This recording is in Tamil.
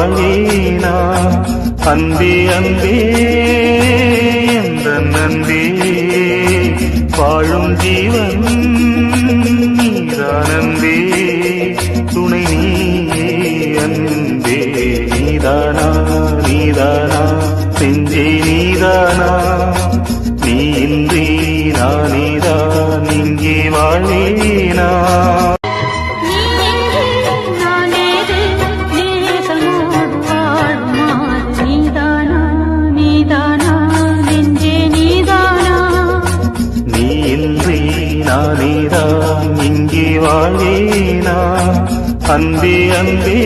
வாழ்வேனா அன்பே அன்பே என்ற நன்பே வாழும் ஜீவன் நீதானந்தே துணை நீயே அன்பே நீதானா நீதானா நெஞ்சே நீதானா நீ இன்றி நானேதான் இங்கே வாழ்வேனா நானேதான் இங்கே வாழ்வேனா அன்பே அன்பே